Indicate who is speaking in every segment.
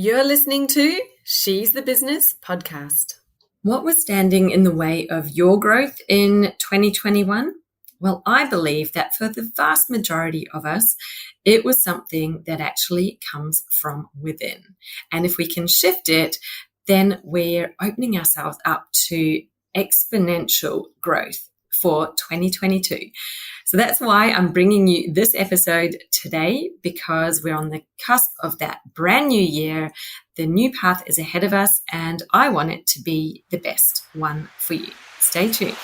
Speaker 1: You're listening to She's the Business podcast. What was standing in the way of your growth in 2021? Well, I believe that for the vast majority of us, it was something that actually comes from within. And if we can shift it, then we're opening ourselves up to exponential growth for 2022. So that's why I'm bringing you this episode today, because we're on the cusp of that brand new year. The new path is ahead of us, and I want it to be the best one for you. Stay tuned.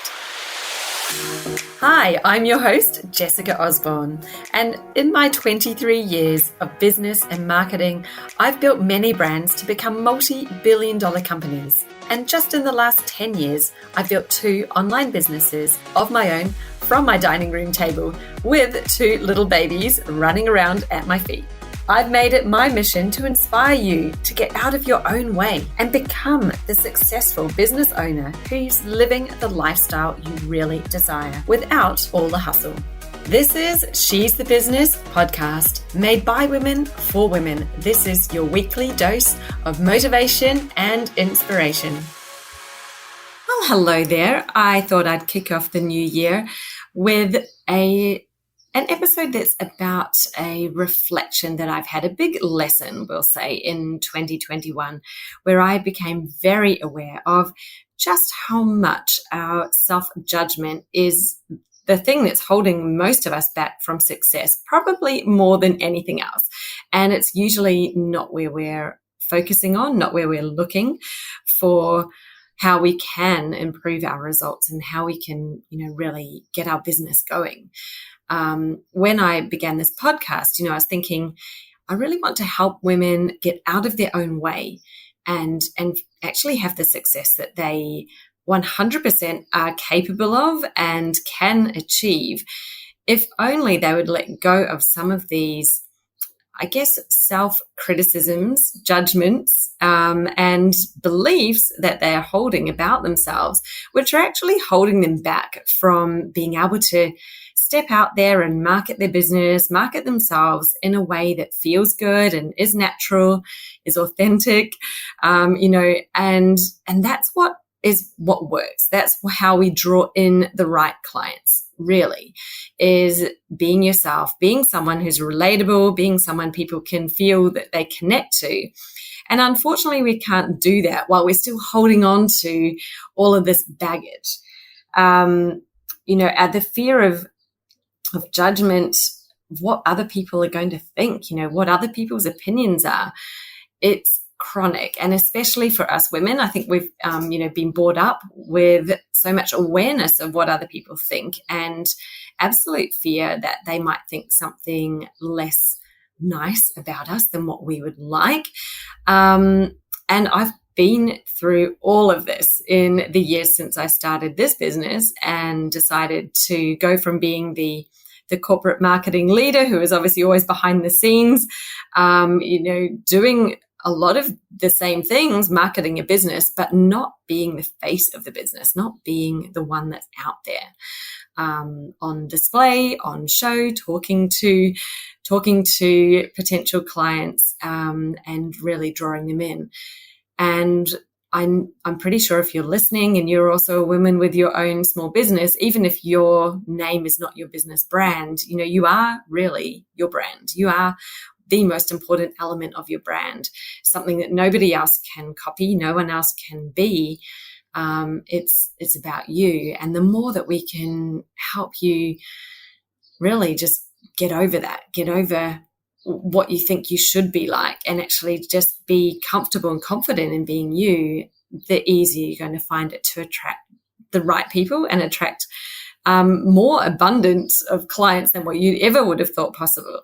Speaker 1: Hi, I'm your host, Jessica Osborne, and in my 23 years of business and marketing, I've built many brands to become multi-billion-dollar companies. And just in the last 10 years, I've built 2 online businesses of my own from my dining room table with 2 little babies running around at my feet. I've made it my mission to inspire you to get out of your own way and become the successful business owner who's living the lifestyle you really desire without all the hustle. This is She's the Business podcast, made by women for women. This is your weekly dose of motivation and inspiration. Well, hello there. I thought I'd kick off the new year with an episode that's about a reflection that I've had, a big lesson, we'll say, in 2021, where I became very aware of just how much our self-judgment is the thing that's holding most of us back from success, probably more than anything else. And it's usually not where we're focusing on, not where we're looking for how we can improve our results and how we can, really get our business going. When I began this podcast, I was thinking, I really want to help women get out of their own way and actually have the success that they 100% are capable of and can achieve, if only they would let go of some of these, self-criticisms, judgments, and beliefs that they are holding about themselves, which are actually holding them back from being able to step out there and market their business, market themselves in a way that feels good and is natural, is authentic, and that's what works. That's how we draw in the right clients, really, is being yourself, being someone who's relatable, being someone people can feel that they connect to. And unfortunately, we can't do that while we're still holding on to all of this baggage. The fear of judgment, what other people are going to think, what other people's opinions are, it's chronic. And especially for us women, I think we've, been brought up with so much awareness of what other people think and absolute fear that they might think something less nice about us than what we would like. And I've been through all of this in the years since I started this business and decided to go from being the corporate marketing leader, who is obviously always behind the scenes, doing a lot of the same things, marketing a business, but not being the face of the business, not being the one that's out there on display, on show, talking to potential clients, and really drawing them in. And I'm pretty sure if you're listening and you're also a woman with your own small business, even if your name is not your business brand, you are really your brand. You are the most important element of your brand, something that nobody else can copy, no one else can be. It's about you. And the more that we can help you really just get over that, get over what you think you should be like, and actually just be comfortable and confident in being you, the easier you're going to find it to attract the right people and attract more abundance of clients than what you ever would have thought possible.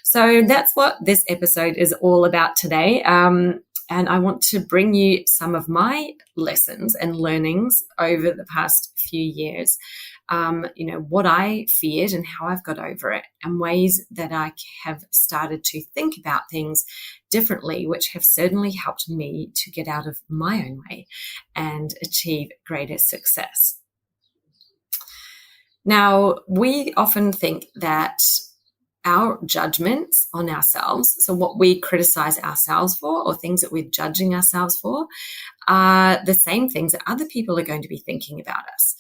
Speaker 1: So that's what this episode is all about today. And I want to bring you some of my lessons and learnings over the past few years, what I feared and how I've got over it, and ways that I have started to think about things differently, which have certainly helped me to get out of my own way and achieve greater success. Now, we often think that our judgments on ourselves, so what we criticize ourselves for or things that we're judging ourselves for, are the same things that other people are going to be thinking about us.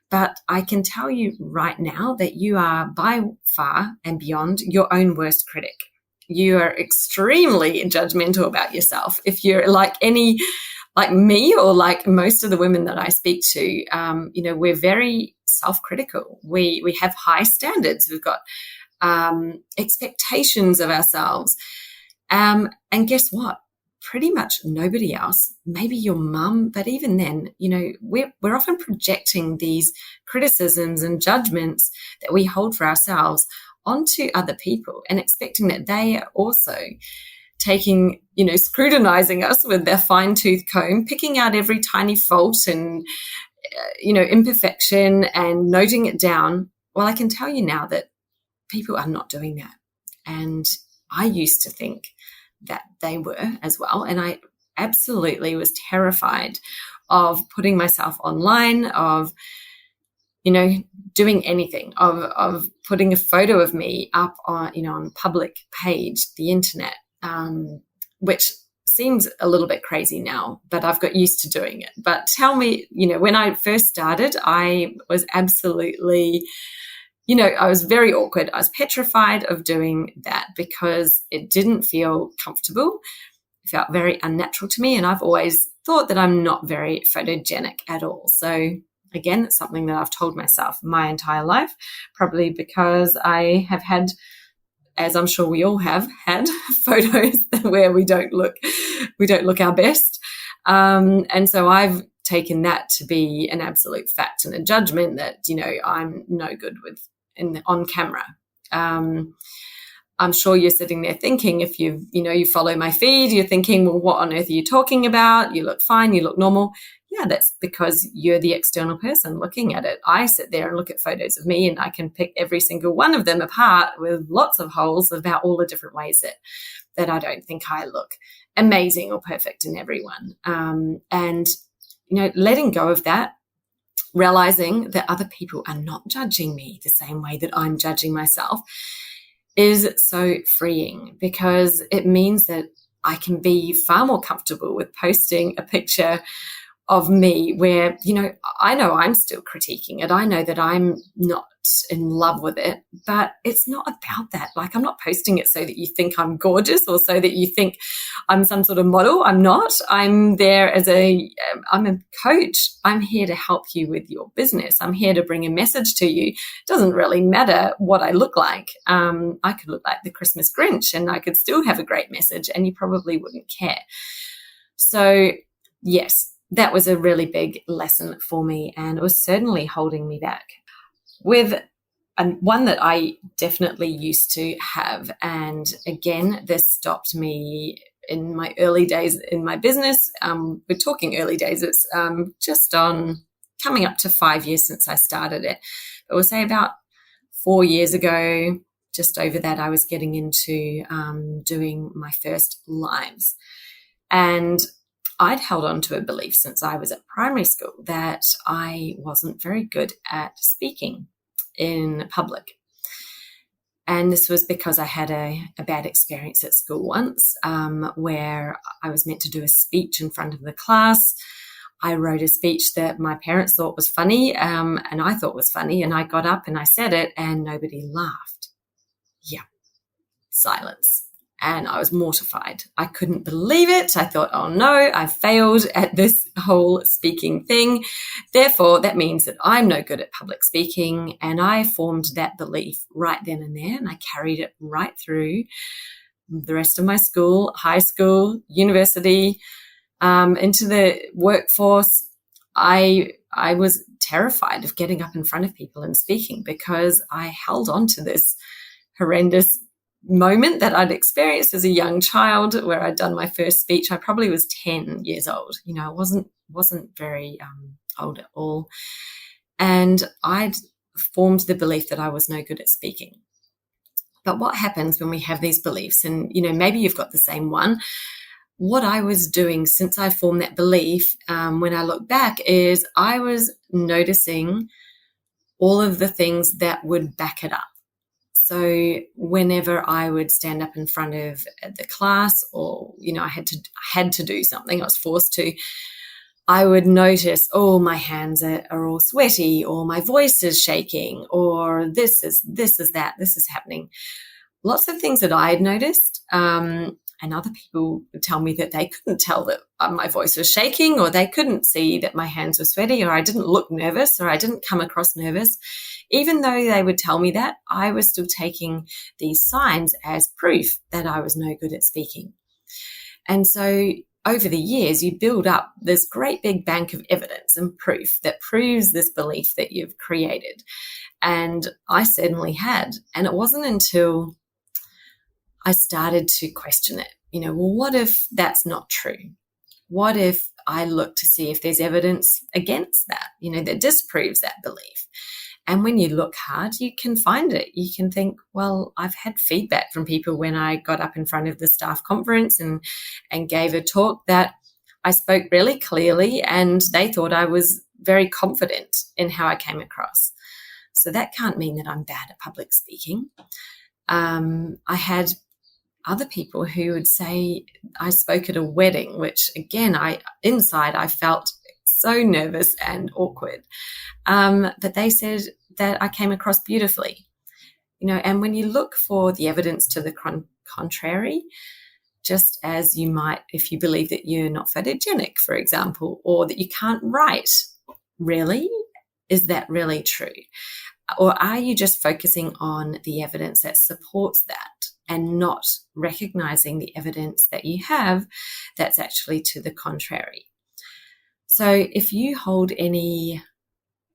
Speaker 1: But I can tell you right now that you are by far and beyond your own worst critic. You are extremely judgmental about yourself. If you're like me or like most of the women that I speak to, we're very self-critical. We have high standards. We've got expectations of ourselves. And guess what? Pretty much nobody else, maybe your mum, but even then, we're often projecting these criticisms and judgments that we hold for ourselves onto other people and expecting that they are also taking, scrutinizing us with their fine-tooth comb, picking out every tiny fault and, imperfection and noting it down. Well, I can tell you now that people are not doing that. And I used to think that they were as well. And I absolutely was terrified of putting myself online, of, doing anything, of putting a photo of me up on, on a public page, the internet, which seems a little bit crazy now, but I've got used to doing it. But tell me, when I first started, I was absolutely, I was very awkward. I was petrified of doing that because it didn't feel comfortable. It felt very unnatural to me. And I've always thought that I'm not very photogenic at all. So again, it's something that I've told myself my entire life, probably because I have had, as I'm sure we all have had, photos where we don't look our best. And so I've taken that to be an absolute fact and a judgment that, I'm no good with on camera. I'm sure you're sitting there thinking, if you follow my feed, you're thinking, well, what on earth are you talking about? You look fine. You look normal. Yeah, that's because you're the external person looking at it. I sit there and look at photos of me and I can pick every single one of them apart with lots of holes about all the different ways that I don't think I look amazing or perfect in everyone. And letting go of that, realizing that other people are not judging me the same way that I'm judging myself is so freeing, because it means that I can be far more comfortable with posting a picture of me where, I know I'm still critiquing it. I know that I'm not in love with it, but it's not about that. Like, I'm not posting it so that you think I'm gorgeous or so that you think I'm some sort of model. I'm not. I'm there I'm a coach. I'm here to help you with your business. I'm here to bring a message to you. It doesn't really matter what I look like. I could look like the Christmas Grinch and I could still have a great message and you probably wouldn't care. So yes, that was a really big lesson for me, and it was certainly holding me back. With one that I definitely used to have, and again, this stopped me in my early days in my business. We're talking early days. It's just on coming up to 5 years since I started it. But we'll say about 4 years ago, just over that, I was getting into doing my first lives. And I'd held on to a belief since I was at primary school that I wasn't very good at speaking in public. And this was because I had a bad experience at school once, where I was meant to do a speech in front of the class. I wrote a speech that my parents thought was funny, and I thought was funny, and I got up and I said it and nobody laughed. Yeah, silence. And I was mortified. I couldn't believe it. I thought, oh no, I failed at this whole speaking thing. Therefore, that means that I'm no good at public speaking. And I formed that belief right then and there. And I carried it right through the rest of my school, high school, university, into the workforce. I was terrified of getting up in front of people and speaking because I held on to this horrendous moment that I'd experienced as a young child where I'd done my first speech. I probably was 10 years old. I wasn't very old at all. And I'd formed the belief that I was no good at speaking. But what happens when we have these beliefs, and, maybe you've got the same one. What I was doing since I formed that belief, when I look back, is I was noticing all of the things that would back it up. So whenever I would stand up in front of the class, or, I had to do something, I was forced to, I would notice, oh, my hands are all sweaty, or my voice is shaking, or this is happening. Lots of things that I had noticed, and other people would tell me that they couldn't tell that my voice was shaking, or they couldn't see that my hands were sweaty, or I didn't look nervous, or I didn't come across nervous. Even though they would tell me that, I was still taking these signs as proof that I was no good at speaking. And so over the years, you build up this great big bank of evidence and proof that proves this belief that you've created. And I certainly had. And it wasn't until I started to question it. Well, what if that's not true? What if I look to see if there's evidence against that, that disproves that belief? And when you look hard, you can find it. You can think, well, I've had feedback from people when I got up in front of the staff conference and gave a talk that I spoke really clearly, and they thought I was very confident in how I came across. So that can't mean that I'm bad at public speaking. I had other people who would say I spoke at a wedding, which again, inside I felt so nervous and awkward. But they said that I came across beautifully, and when you look for the evidence to the contrary, just as you might if you believe that you're not photogenic, for example, or that you can't write, really? Is that really true? Or are you just focusing on the evidence that supports that and not recognizing the evidence that you have that's actually to the contrary? So if you hold any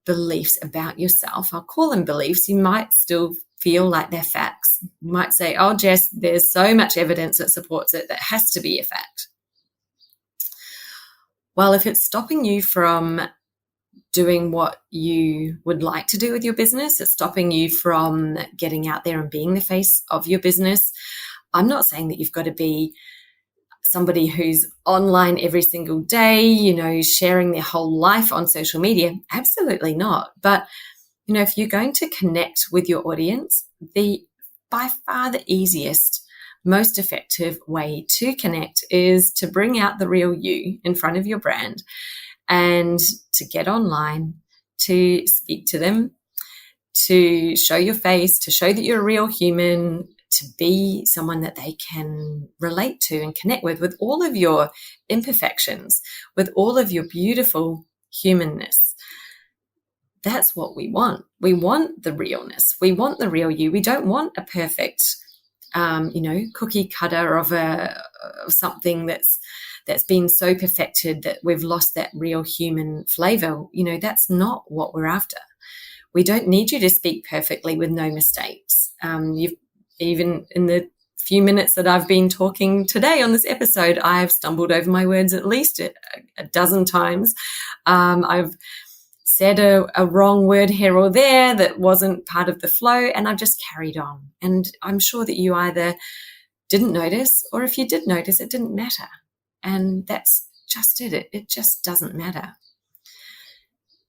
Speaker 1: beliefs about yourself, I'll call them beliefs, you might still feel like they're facts. You might say, oh, Jess, there's so much evidence that supports it, that has to be a fact. Well, if it's stopping you from doing what you would like to do with your business, it's stopping you from getting out there and being the face of your business. I'm not saying that you've got to be somebody who's online every single day, sharing their whole life on social media. Absolutely not. But, if you're going to connect with your audience, by far the easiest, most effective way to connect is to bring out the real you in front of your brand and to get online, to speak to them, to show your face, to show that you're a real human, to be someone that they can relate to and connect with all of your imperfections, with all of your beautiful humanness. That's what we want. We want the realness. We want the real you. We don't want a perfect, cookie cutter of something that's been so perfected that we've lost that real human flavor. That's not what we're after. We don't need you to speak perfectly with no mistakes. Even in the few minutes that I've been talking today on this episode, I've stumbled over my words at least a dozen times. I've said a wrong word here or there that wasn't part of the flow, and I've just carried on. And I'm sure that you either didn't notice, or if you did notice, it didn't matter. And that's just it. It just doesn't matter.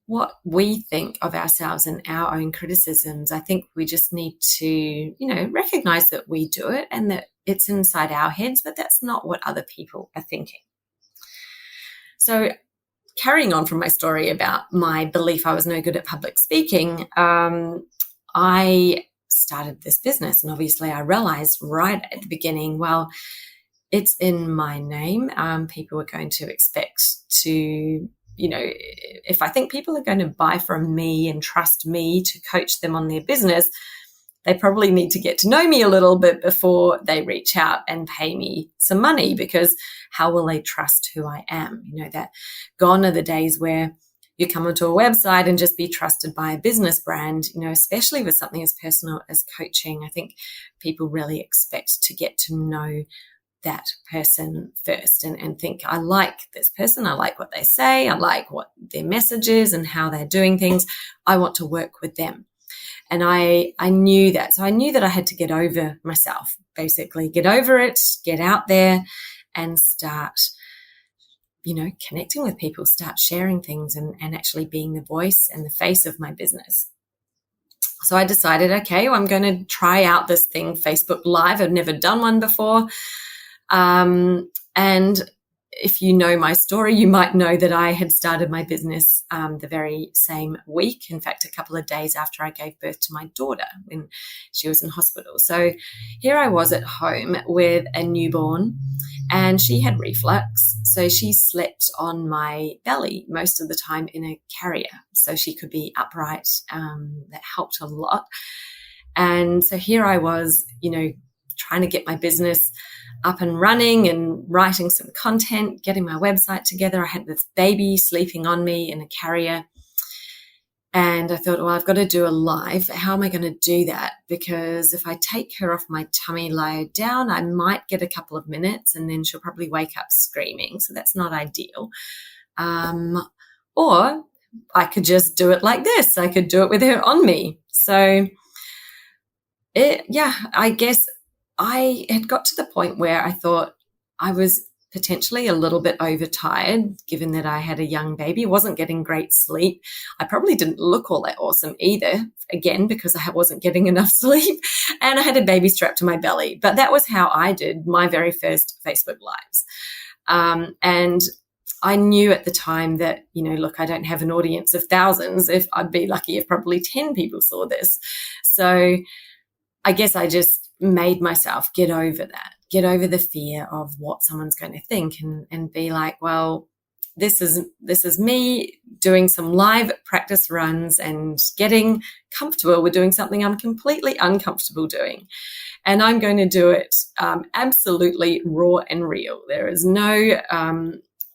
Speaker 1: What we think of ourselves and our own criticisms, I think we just need to, recognize that we do it and that it's inside our heads, but that's not what other people are thinking. So carrying on from my story about my belief I was no good at public speaking, I started this business, and obviously I realized right at the beginning, well, it's in my name. People are going to expect to, if I think people are going to buy from me and trust me to coach them on their business, they probably need to get to know me a little bit before they reach out and pay me some money, because how will they trust who I am? That gone are the days where you come onto a website and just be trusted by a business brand, especially with something as personal as coaching. I think people really expect to get to know that person first and think, I like this person, I like what they say, I like what their message is and how they're doing things. I want to work with them. And I knew that. So I knew that I had to get over myself, basically get over it, get out there and start, connecting with people, start sharing things and actually being the voice and the face of my business. So I decided, okay, well, I'm going to try out this thing, Facebook Live. I've never done one before. And if you know my story, you might know that I had started my business the very same week. In fact, a couple of days after I gave birth to my daughter when she was in hospital. So here I was at home with a newborn, and she had reflux. So she slept on my belly most of the time in a carrier, so she could be upright. That helped a lot. And so here I was, trying to get my business up and running and writing some content, getting my website together. I had this baby sleeping on me in a carrier. And I thought, well, I've got to do a live. How am I going to do that? Because if I take her off my tummy, lie down, I might get a couple of minutes and then she'll probably wake up screaming. So that's not ideal. Or I could just do it like this. I could do it with her on me. So I guess I had got to the point where I thought I was potentially a little bit overtired, given that I had a young baby, wasn't getting great sleep. I probably didn't look all that awesome either, again, because I wasn't getting enough sleep, and I had a baby strapped to my belly. But that was how I did my very first Facebook Lives. And I knew at the time that, look, I don't have an audience of thousands. If I'd be lucky if probably 10 people saw this. So I guess I just made myself get over the fear of what someone's going to think, and be like, well, this is me doing some live practice runs and getting comfortable with doing something I'm completely uncomfortable doing. And I'm going to do it absolutely raw and real. There is no,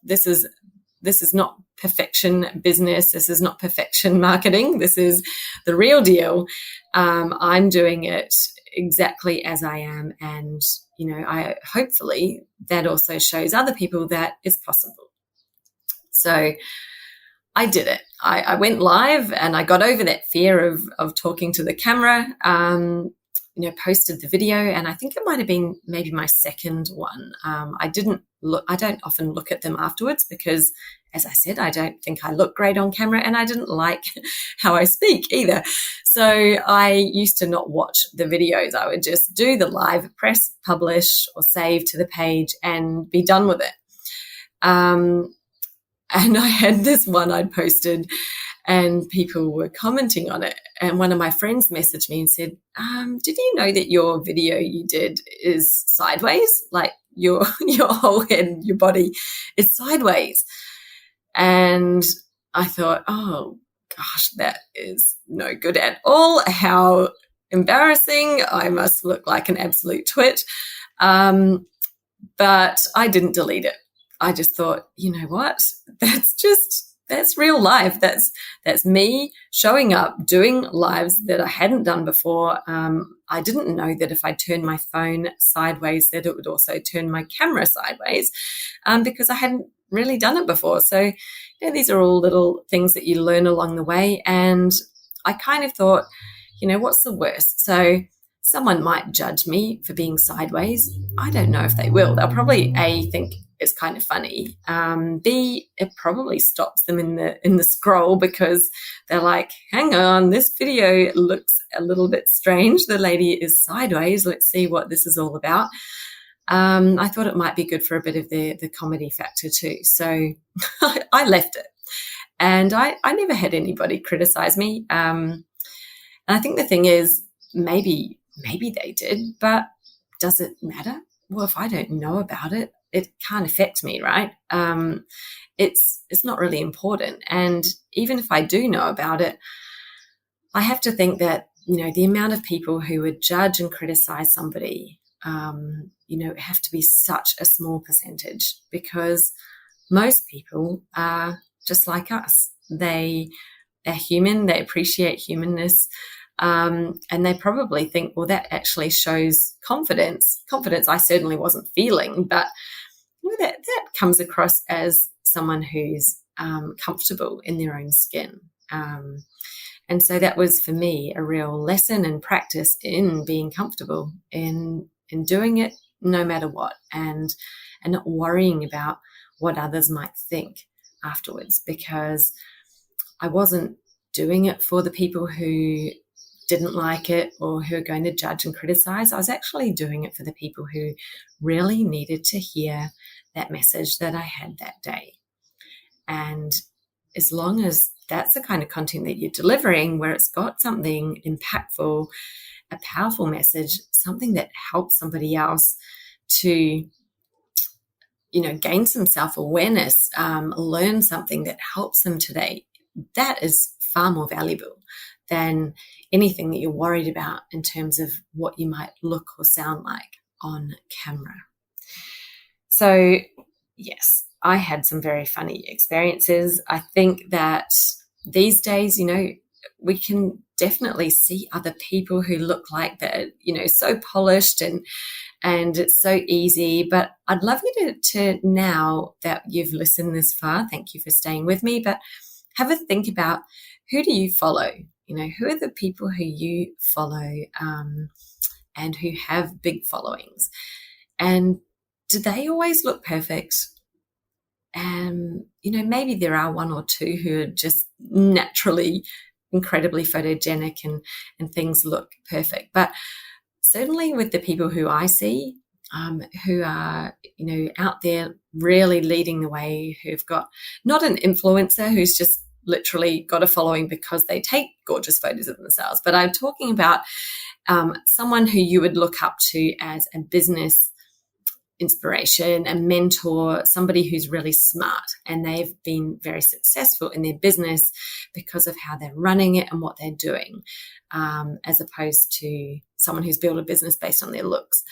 Speaker 1: this is not perfection business. This is not perfection marketing. This is the real deal. I'm doing it exactly as I am. And, I hopefully that also shows other people that it's possible. So I did it. I went live and I got over that fear of talking to the camera, posted the video, and I think it might have been maybe my second one. I don't often look at them afterwards because, as I said, I don't think I look great on camera, and I didn't like how I speak either. So I used to not watch the videos. I would just do the live, press publish or save to the page and be done with it. And I had this one I'd posted and people were commenting on it. And one of my friends messaged me and said, did you know that your video you did is sideways? Like your whole head and your body is sideways. And I thought, oh gosh, that is no good at all. How embarrassing. I must look like an absolute twit. But I didn't delete it. I just thought, you know what? That's real life. That's me showing up, doing lives that I hadn't done before. I didn't know that if I turned my phone sideways, that it would also turn my camera sideways, because I hadn't really done it before. So, these are all little things that you learn along the way. And I kind of thought, what's the worst? So someone might judge me for being sideways. I don't know if they will. They'll probably A, think it's kind of funny. B, it probably stops them in the scroll because they're like, hang on, this video looks a little bit strange. The lady is sideways. Let's see what this is all about. I thought it might be good for a bit of the comedy factor too. So I left it. And I never had anybody criticize me. And I think the thing is, maybe they did, but does it matter? Well, if I don't know about it, it can't affect me, right? It's not really important. And even if I do know about it, I have to think that, the amount of people who would judge and criticize somebody, have to be such a small percentage, because most people are just like us. They're human. They appreciate humanness. And they probably think, well, that actually shows confidence. Confidence I certainly wasn't feeling, but that comes across as someone who's comfortable in their own skin. And so that was, for me, a real lesson and practice in being comfortable in doing it no matter what, and not worrying about what others might think afterwards, because I wasn't doing it for the people who didn't like it or who are going to judge and criticize. I was actually doing it for the people who really needed to hear that message that I had that day. And as long as that's the kind of content that you're delivering, where it's got something impactful, a powerful message, something that helps somebody else to, gain some self-awareness, learn something that helps them today, that is far more valuable than anything that you're worried about in terms of what you might look or sound like on camera. So, yes, I had some very funny experiences. I think that these days, we can definitely see other people who look like they're, so polished and it's so easy. But I'd love you to now that you've listened this far, thank you for staying with me, but have a think about, who do you follow? Who are the people who you follow and who have big followings? And do they always look perfect? Maybe there are one or two who are just naturally incredibly photogenic and things look perfect. But certainly with the people who I see, who are, out there really leading the way, who've got not an influencer who's just literally got a following because they take gorgeous photos of themselves, but I'm talking about someone who you would look up to as a business inspiration, a mentor, somebody who's really smart, and they've been very successful in their business because of how they're running it and what they're doing, as opposed to someone who's built a business based on their looks.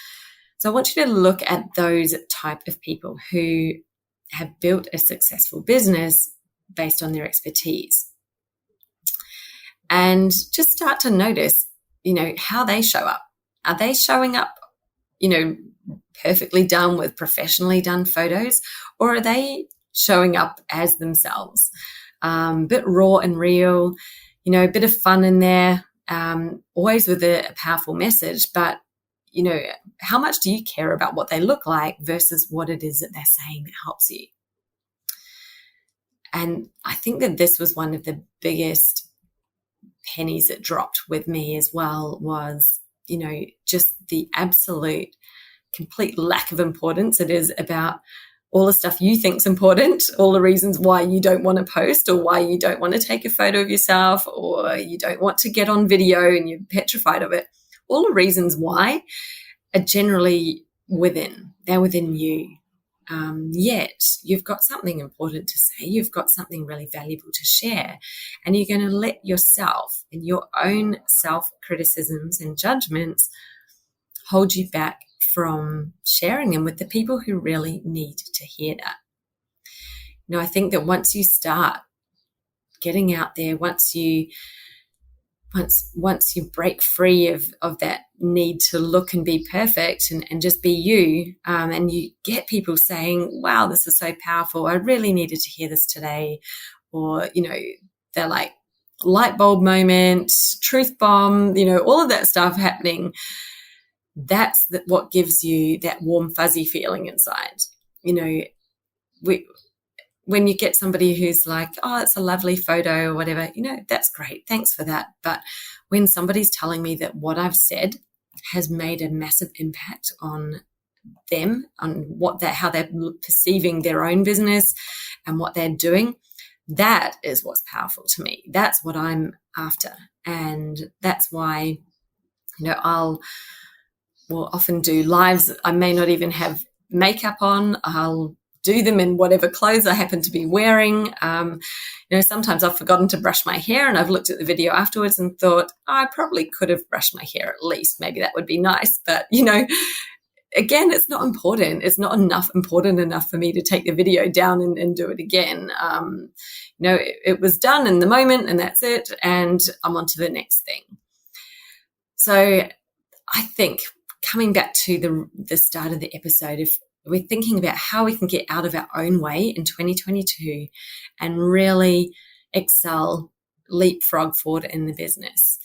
Speaker 1: So I want you to look at those type of people who have built a successful business based on their expertise, and just start to notice, how they show up. Are they showing up, perfectly done with professionally done photos, or are they showing up as themselves? Bit raw and real, a bit of fun in there, always with a powerful message, but how much do you care about what they look like versus what it is that they're saying that helps you? And I think that this was one of the biggest pennies that dropped with me as well, was, just the absolute complete lack of importance it is about all the stuff you think's important, all the reasons why you don't want to post, or why you don't want to take a photo of yourself, or you don't want to get on video and you're petrified of it. All the reasons why are generally they're within you. Yet you've got something important to say, you've got something really valuable to share, and you're going to let yourself and your own self-criticisms and judgments hold you back from sharing them with the people who really need to hear that. I think that once you start getting out there, once you break free of that need to look and be perfect and just be you, and you get people saying, wow, this is so powerful, I really needed to hear this today, or, they're like light bulb moment, truth bomb, all of that stuff happening. That's what gives you that warm, fuzzy feeling inside. When you get somebody who's like, oh, it's a lovely photo or whatever, that's great. Thanks for that. But when somebody's telling me that what I've said has made a massive impact on them, on how they're perceiving their own business and what they're doing, that is what's powerful to me. That's what I'm after. And that's why, I'll often do lives. I may not even have makeup on. I'll do them in whatever clothes I happen to be wearing. Sometimes I've forgotten to brush my hair, and I've looked at the video afterwards and thought, I probably could have brushed my hair at least. Maybe that would be nice. But, again, it's not important. It's not important enough for me to take the video down and do it again. It was done in the moment, and that's it. And I'm on to the next thing. So I think, coming back to the start of the episode, if we're thinking about how we can get out of our own way in 2022 and really excel, leapfrog forward in the business,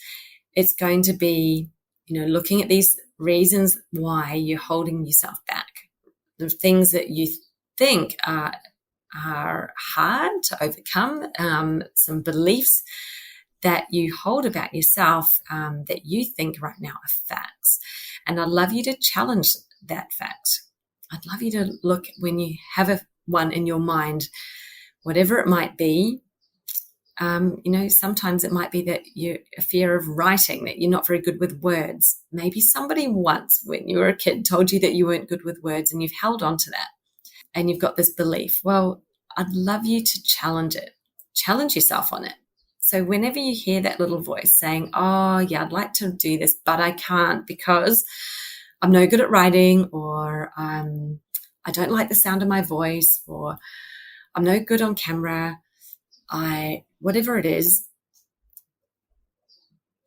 Speaker 1: it's going to be, looking at these reasons why you're holding yourself back, the things that you think are hard to overcome, some beliefs that you hold about yourself that you think right now are facts. And I'd love you to challenge that fact. I'd love you to look when you have one in your mind, whatever it might be. Sometimes it might be that you're a fear of writing, that you're not very good with words. Maybe somebody once when you were a kid told you that you weren't good with words and you've held on to that and you've got this belief. Well, I'd love you to challenge it. Challenge yourself on it. So whenever you hear that little voice saying, oh, yeah, I'd like to do this, but I can't because I'm no good at writing, or I don't like the sound of my voice, or I'm no good on camera, whatever it is,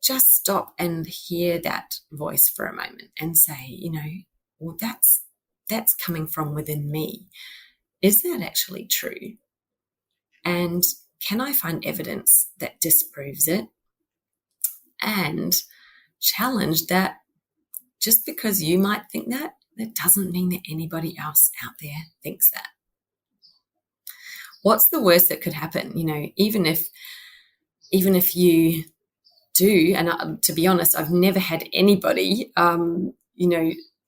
Speaker 1: just stop and hear that voice for a moment and say, well, that's coming from within me. Is that actually true? And can I find evidence that disproves it? And challenge that just because you might think that doesn't mean that anybody else out there thinks that. What's the worst that could happen? Even if you do, and to be honest, I've never had anybody,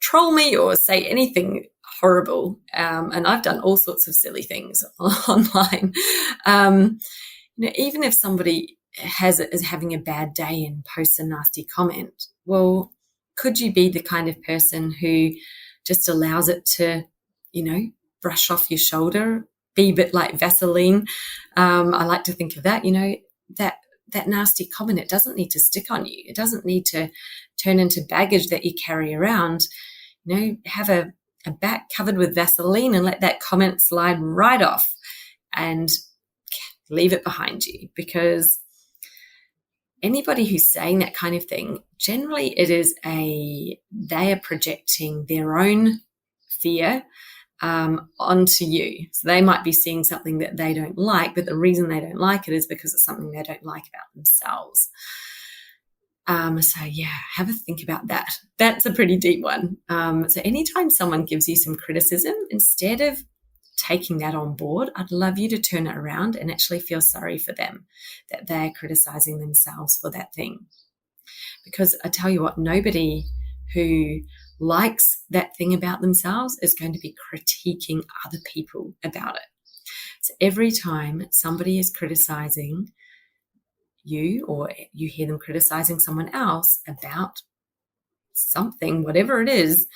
Speaker 1: troll me or say anything horrible. And I've done all sorts of silly things online. Even if somebody is having a bad day and posts a nasty comment, well, could you be the kind of person who just allows it to, brush off your shoulder, be a bit like Vaseline? I like to think of that, that nasty comment, it doesn't need to stick on you. It doesn't need to turn into baggage that you carry around. Have a back covered with Vaseline and let that comment slide right off and leave it behind you. Because anybody who's saying that kind of thing, generally they are projecting their own fear onto you. So they might be seeing something that they don't like, but the reason they don't like it is because it's something they don't like about themselves. So yeah, have a think about that. That's a pretty deep one. So anytime someone gives you some criticism, instead of taking that on board, I'd love you to turn it around and actually feel sorry for them, that they're criticizing themselves for that thing. Because I tell you what, nobody who likes that thing about themselves is going to be critiquing other people about it. So every time somebody is criticizing you, or you hear them criticizing someone else about something, whatever it is,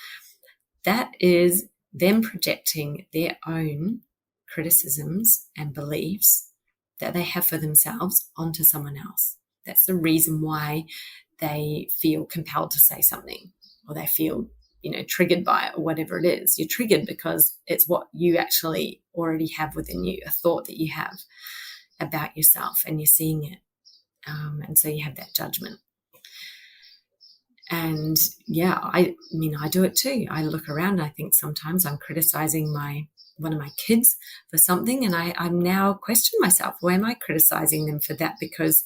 Speaker 1: that is them projecting their own criticisms and beliefs that they have for themselves onto someone else. That's the reason why they feel compelled to say something, or they feel, triggered by it, or whatever it is. You're triggered because it's what you actually already have within you, a thought that you have about yourself, and you're seeing it. And so you have that judgment. And yeah, I do it too. I look around and I think sometimes I'm criticizing one of my kids for something, and I'm now questioning myself. Why am I criticizing them for that? Because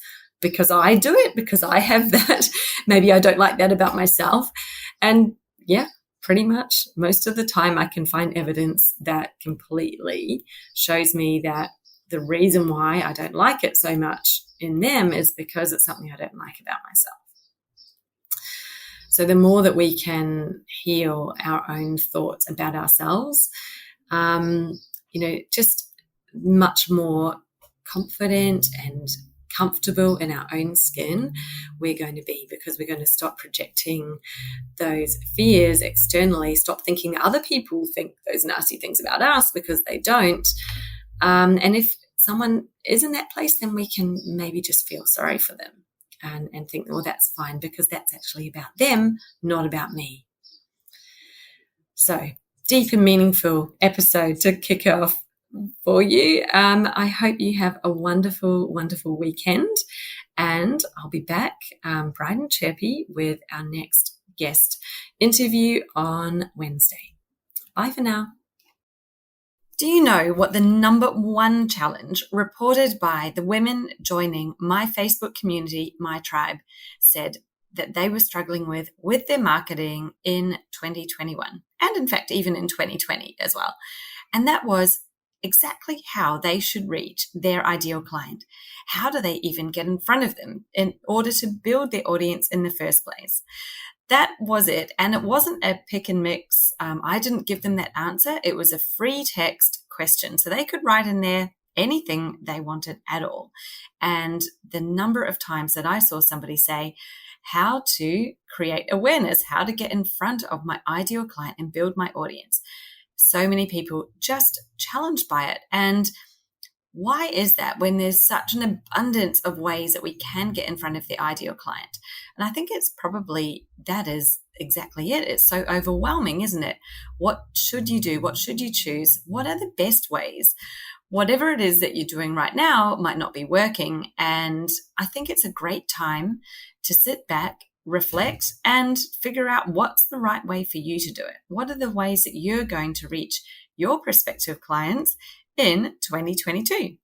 Speaker 1: I do it, because I have that. Maybe I don't like that about myself. And yeah, pretty much most of the time I can find evidence that completely shows me that the reason why I don't like it so much in them is because it's something I don't like about myself. So the more that we can heal our own thoughts about ourselves, just much more confident and comfortable in our own skin we're going to be, because we're going to stop projecting those fears externally, stop thinking that other people think those nasty things about us, because they don't. And if someone is in that place, then we can maybe just feel sorry for them and think, well, that's fine, because that's actually about them, not about me. So, deep and meaningful episode to kick off for you. I hope you have a wonderful, wonderful weekend, and I'll be back bright and chirpy with our next guest interview on Wednesday. Bye for now. Do you know what the number one challenge reported by the women joining my Facebook community, My Tribe, said that they were struggling with their marketing in 2021, and in fact, even in 2020 as well? And that was exactly how they should reach their ideal client. How do they even get in front of them in order to build their audience in the first place? That was it. And it wasn't a pick and mix. I didn't give them that answer. It was a free text question. So they could write in there anything they wanted at all. And the number of times that I saw somebody say, how to create awareness, how to get in front of my ideal client and build my audience. So many people just challenged by it. And why is that when there's such an abundance of ways that we can get in front of the ideal client? And I think it's probably that is exactly it. It's so overwhelming, isn't it? What should you do? What should you choose? What are the best ways? Whatever it is that you're doing right now might not be working. And I think it's a great time to sit back, reflect, and figure out what's the right way for you to do it. What are the ways that you're going to reach your prospective clients in 2022?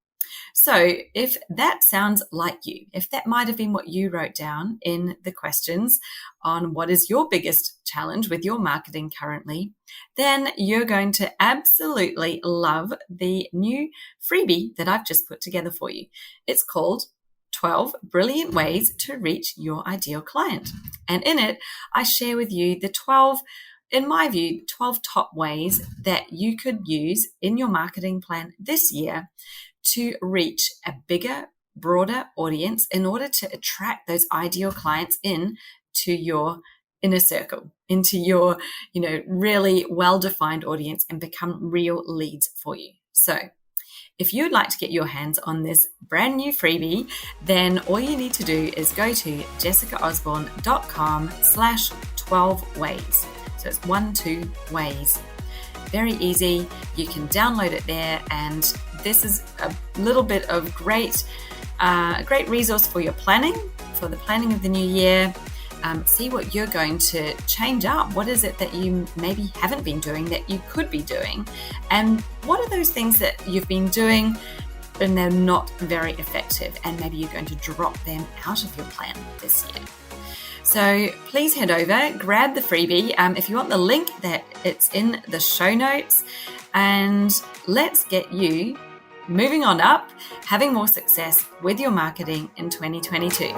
Speaker 1: So if that sounds like you, if that might have been what you wrote down in the questions on what is your biggest challenge with your marketing currently, then you're going to absolutely love the new freebie that I've just put together for you. It's called 12 Brilliant Ways to Reach Your Ideal Client. And in it, I share with you the 12, in my view, 12 top ways that you could use in your marketing plan this year to reach a bigger, broader audience in order to attract those ideal clients in to your inner circle, into your, really well-defined audience and become real leads for you. So if you'd like to get your hands on this brand new freebie, then all you need to do is go to jessicaosborne.com/12 ways. So it's 12 ways. Very easy. You can download it there, and this is a little bit of great resource for your planning, for the planning of the new year. See what you're going to change up. What is it that you maybe haven't been doing that you could be doing? And what are those things that you've been doing and they're not very effective? And maybe you're going to drop them out of your plan this year. So please head over, grab the freebie. If you want the link, that it's in the show notes, and let's get you moving on up, having more success with your marketing in 2022.